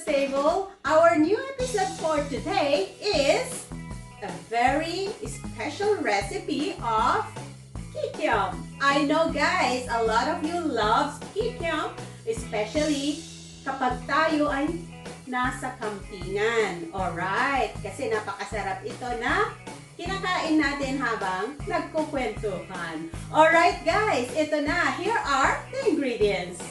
table. Our new episode for today is a very special recipe of KIKIAM. I know guys, a lot of you love KIKIAM, especially kapag tayo ay nasa campingan. Alright, kasi napakasarap ito na kinakain natin habang nagkukwentuhan. Alright guys, ito na. Here are the ingredients.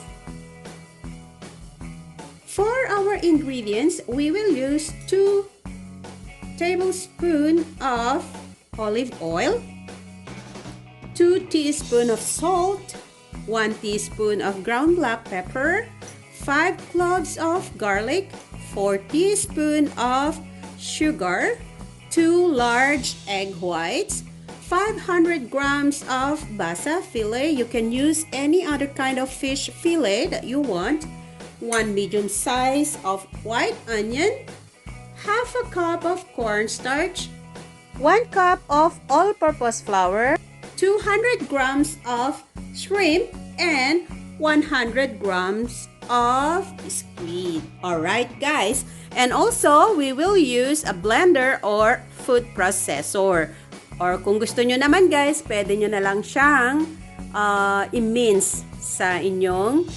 For our ingredients, we will use 2 tablespoons of olive oil, 2 teaspoons of salt, 1 teaspoon of ground black pepper, 5 cloves of garlic, 4 teaspoons of sugar, 2 large egg whites, 500 grams of Basa fillet. You can use any other kind of fish fillet that you want. 1 medium size of white onion, half a cup of cornstarch, 1 cup of all-purpose flour, 200 grams of shrimp, and 100 grams of squid. Alright guys, and also we will use a blender or food processor. Or kung gusto nyo naman guys, pwede nyo na lang siyang i-mince sa inyong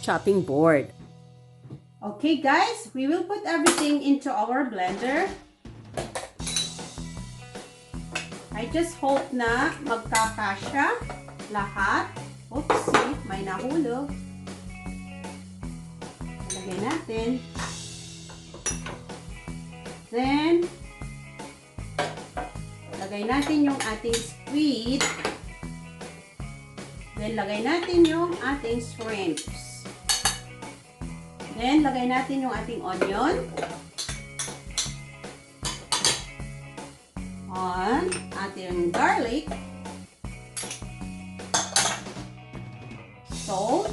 chopping board. Okay guys, we will put everything into our blender. I just hope na magkakasya lahat. Oopsie, may nahulog. Lagay natin. Then, lagay natin yung ating squid. Then, lagay natin yung ating shrimps. Then, lagay natin yung ating onion. On ating garlic. Salt.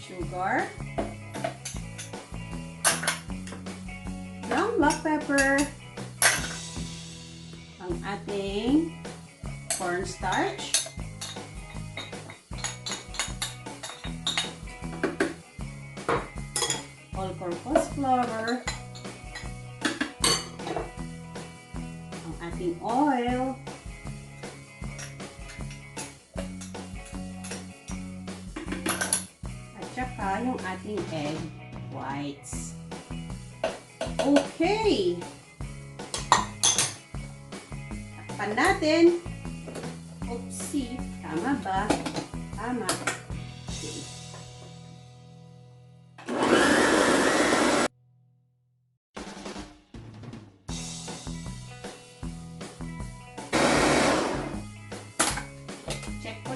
Sugar. Ground black pepper. Ang ating cornstarch. All-purpose flour, ang ating oil, at saka yung ating egg whites. Okay! Takpan natin. Oopsie, tama ba? Tama. Okay.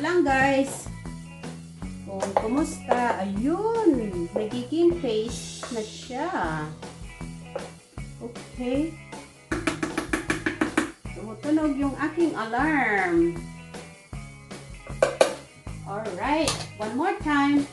Lang guys kung kumusta. Ayun, nagiging paste na siya. Okay, tumutunog yung aking alarm. Alright, one more time.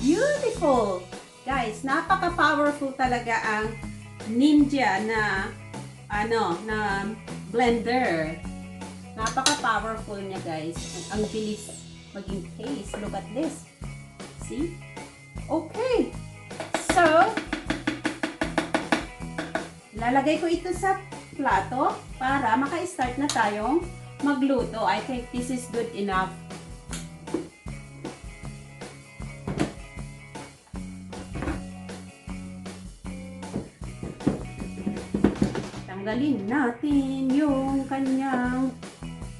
Beautiful! Guys, napaka-powerful talaga ang Ninja na na blender. Napaka-powerful niya guys. Ang bilis maging paste. Look at this. See? Okay. So, lalagay ko ito sa plato para maka-start na tayong magluto. I think this is good enough. Tanggalin natin yung kanyang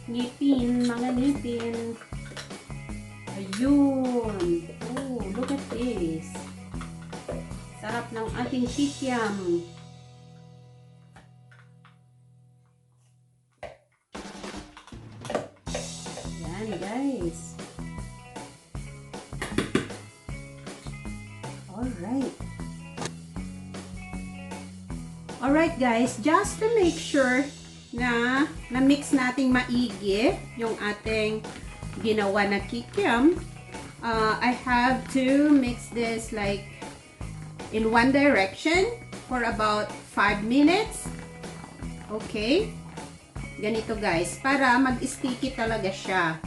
ngipin, mga ngipin. Ayun. Oh, look at this. Sarap ng ating KIKIAM. Yan guys. Alright. Alright guys, just to make sure na na-mix nating maigi yung ating ginawa na KIKIAM, I have to mix this like in one direction for about 5 minutes. Okay? Ganito guys, para mag-sticky talaga siya.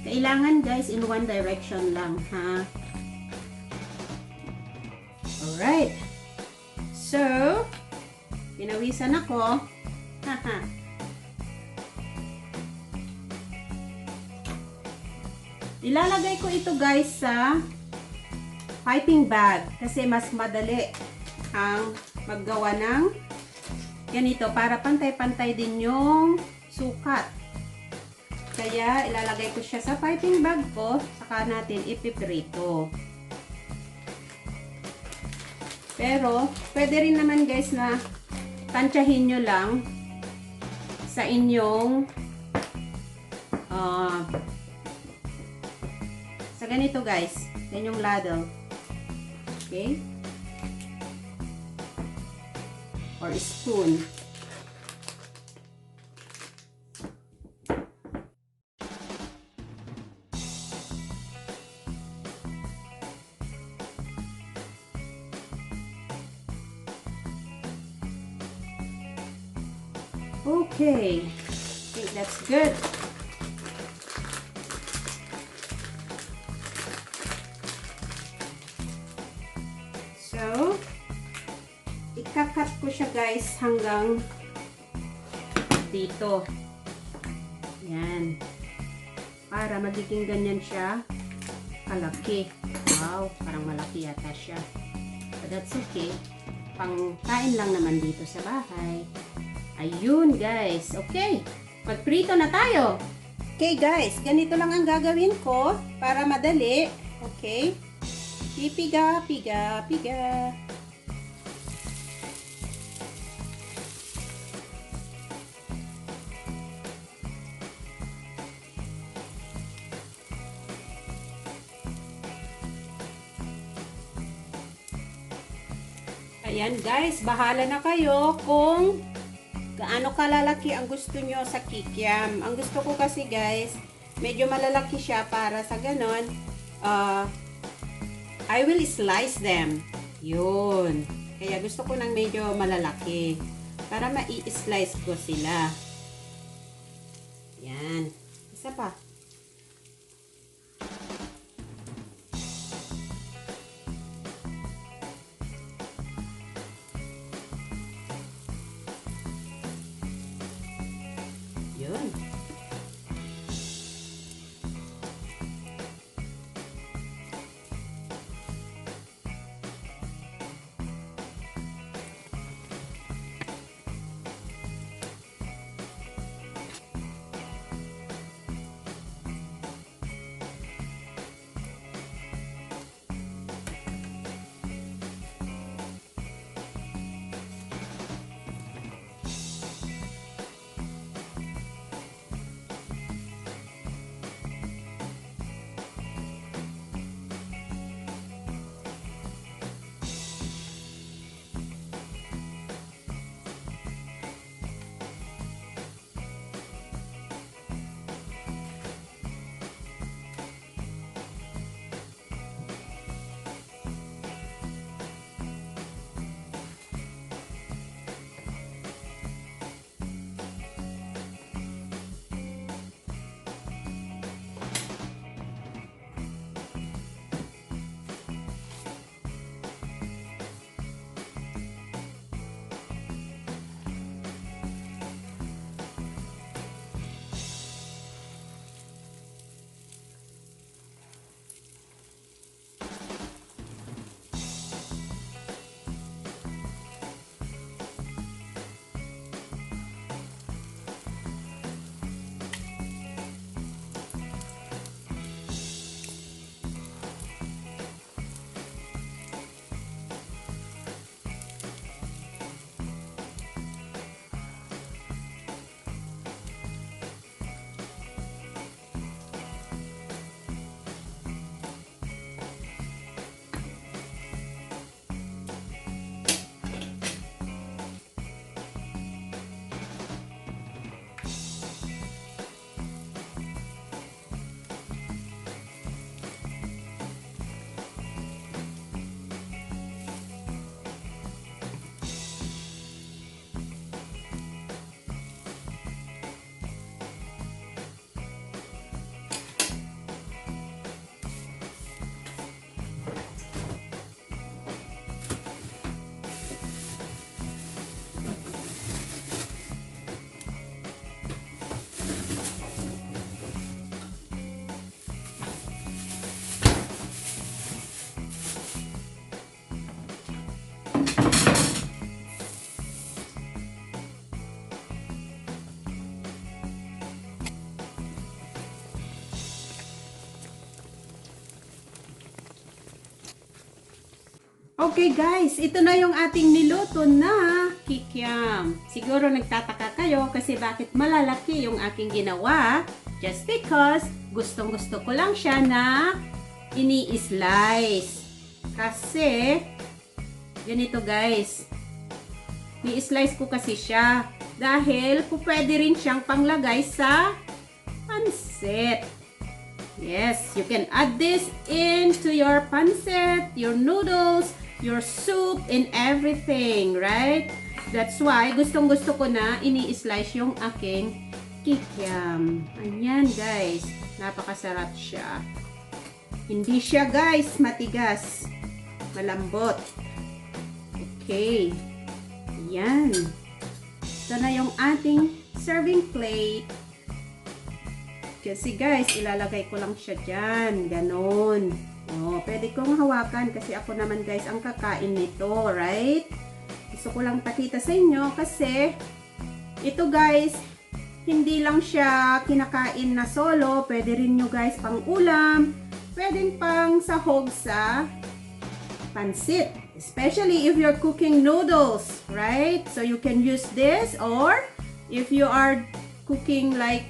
Kailangan guys, in one direction lang, ha? Alright. So, pinawisan ako. Haha. Ilalagay ko ito guys sa piping bag kasi mas madali ang maggawa ng ganito para pantay-pantay din yung sukat. Kaya ilalagay ko siya sa piping bag ko, saka natin ipiprito. Pero pwede rin naman guys na tansyahin nyo lang sa inyong sa ganito guys, yan yung ladle. Okay? Or spoon. Okay, I think that's good. So, ikakat ko siya guys hanggang dito. Yan. Para magiging ganyan siya kalaki. Wow, parang malaki yata siya. But that's okay. Pangkain lang naman dito sa bahay. Ayun guys, okay, magprito na tayo. Okay guys, ganito lang ang gagawin ko para madali. Okay, pipiga, piga, piga. Ayan guys, bahala na kayo kung gaano kalalaki ang gusto nyo sa kikiam. Ang gusto ko kasi guys, medyo malalaki siya para sa ganon, I will slice them. Yun. Kaya gusto ko ng medyo malalaki para mai-slice ko sila. Yan. Isa pa. Yun. Okay guys, ito na yung ating niluto na kikiam. Siguro nagtataka kayo kasi bakit malalaki yung aking ginawa. Just because gustong-gusto ko lang siya na ini-slice. Kasi, ganito guys. Ni-slice ko kasi siya. Dahil pwede rin siyang panglagay sa pansit. Yes, you can add this into your pancit, your noodles, your soup, and everything, right? That's why gustong-gusto ko na ini-slice yung aking kikiam. Ayan, guys. Napakasarap siya. Hindi siya, guys, matigas. Malambot. Okay. Ayan. Ito na yung ating serving plate. Kasi guys, ilalagay ko lang siya dyan. Ganon. Oh, pwede kong hawakan kasi ako naman guys ang kakain nito, right? Gusto ko lang pakita sa inyo kasi ito guys, hindi lang siya kinakain na solo. Pwede rin nyo guys pang ulam. Pwede pang sahog sa pansit. Especially if you're cooking noodles, right? So you can use this, or if you are cooking like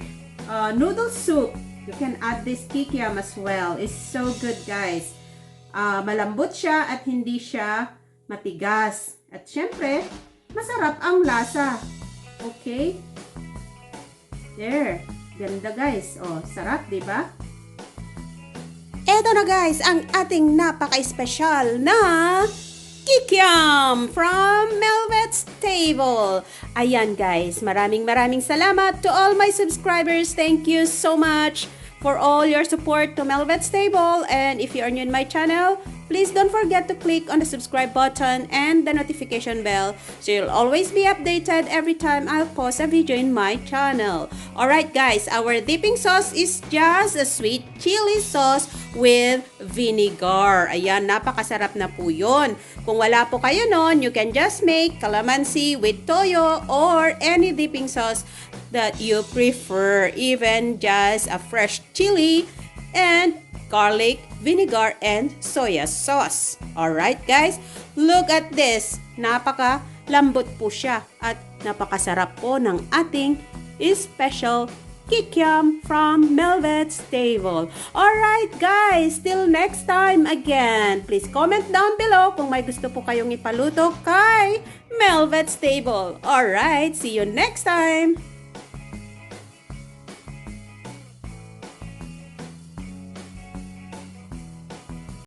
noodle soup, you can add this kikiam as well. It's so good guys. Malambot siya at hindi siya matigas. At syempre, masarap ang lasa. Okay? There. Ganda guys. Oh, sarap, di ba? Eto na guys, ang ating napaka-espesyal na kikiam from Mhelbeth's table. Ayan guys, maraming salamat to all my subscribers. Thank you so much for all your support to Mhelbeth's table. And if you are new in my channel, please don't forget to click on the subscribe button and the notification bell so you'll always be updated every time I'll post a video in my channel. Alright guys, our dipping sauce is just a sweet chili sauce with vinegar. Ayan, napakasarap na po yun. Kung wala po kayo nun, you can just make calamansi with toyo or any dipping sauce that you prefer. Even just a fresh chili and garlic, vinegar, and soya sauce. Alright guys, look at this. Napaka-lambot po siya at napakasarap po ng ating special kikiam from Mhelbeth's table. Alright guys, till next time again. Please comment down below kung may gusto po kayong ipaluto kay Mhelbeth's table. Alright, see you next time.